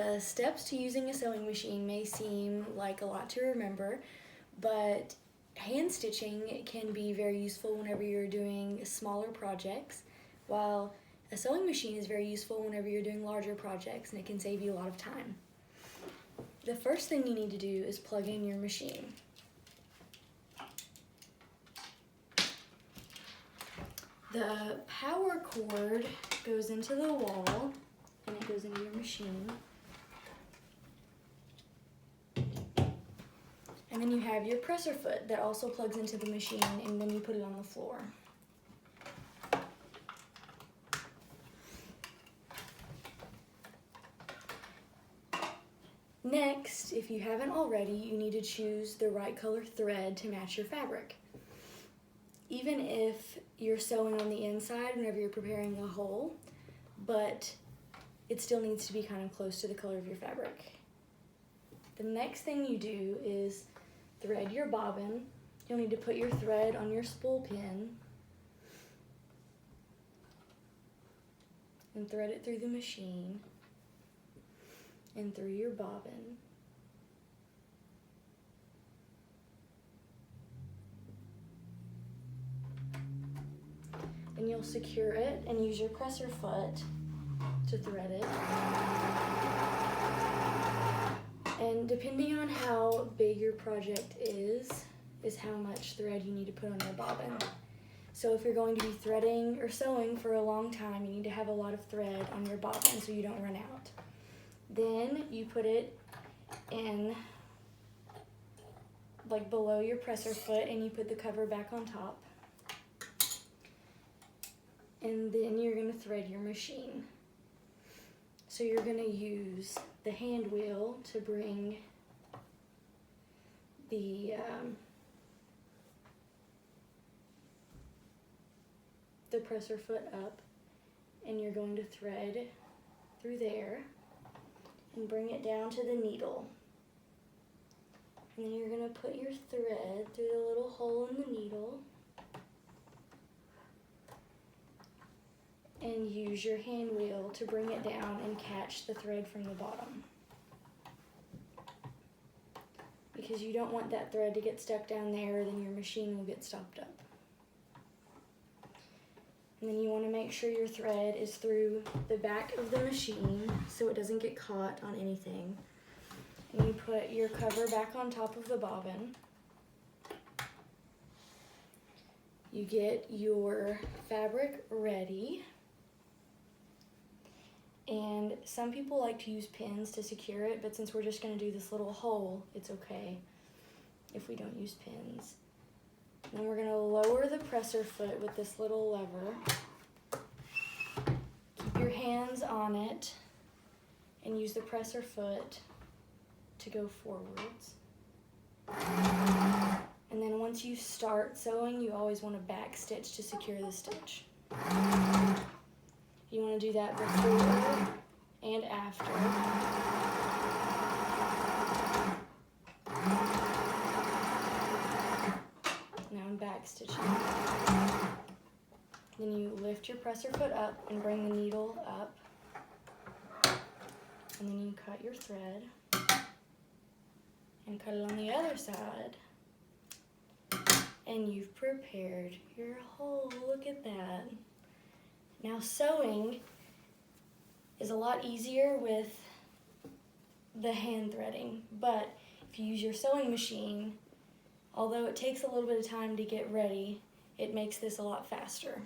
The steps to using a sewing machine may seem like a lot to remember, but hand stitching can be very useful whenever you're doing smaller projects, while a sewing machine is very useful whenever you're doing larger projects, and it can save you a lot of time. The first thing you need to do is plug in your machine. The power cord goes into the wall and it goes into your machine. And then you have your presser foot that also plugs into the machine, and then you put it on the floor. Next, if you haven't already, you need to choose the right color thread to match your fabric. Even if you're sewing on the inside whenever you're preparing a hole, but it still needs to be kind of close to the color of your fabric. The next thing you do is thread your bobbin. You'll need to put your thread on your spool pin and thread it through the machine and through your bobbin. And you'll secure it and use your presser foot to thread it. And depending on how big your project is how much thread you need to put on your bobbin. So if you're going to be threading or sewing for a long time, you need to have a lot of thread on your bobbin so you don't run out. Then you put it in like below your presser foot and you put the cover back on top. And then you're going to thread your machine. So you're going to use the hand wheel to bring the presser foot up, and you're going to thread through there and bring it down to the needle. And then you're going to put your thread through the little hole in the needle and use your hand wheel to bring it down and catch the thread from the bottom. Because you don't want that thread to get stuck down there, then your machine will get stopped up. And then you want to make sure your thread is through the back of the machine so it doesn't get caught on anything. And you put your cover back on top of the bobbin. You get your fabric ready. And some people like to use pins to secure it, but since we're just going to do this little hole, it's okay if we don't use pins. And then we're going to lower the presser foot with this little lever. Keep your hands on it and use the presser foot to go forwards. And then once you start sewing, you always want to back stitch to secure the stitch. You want to do that before and after. Now I'm back stitching. Then you lift your presser foot up and bring the needle up. And then you cut your thread and cut it on the other side. And you've prepared your hole. Look at that. Now sewing is a lot easier with the hand threading, but if you use your sewing machine, although it takes a little bit of time to get ready, it makes this a lot faster.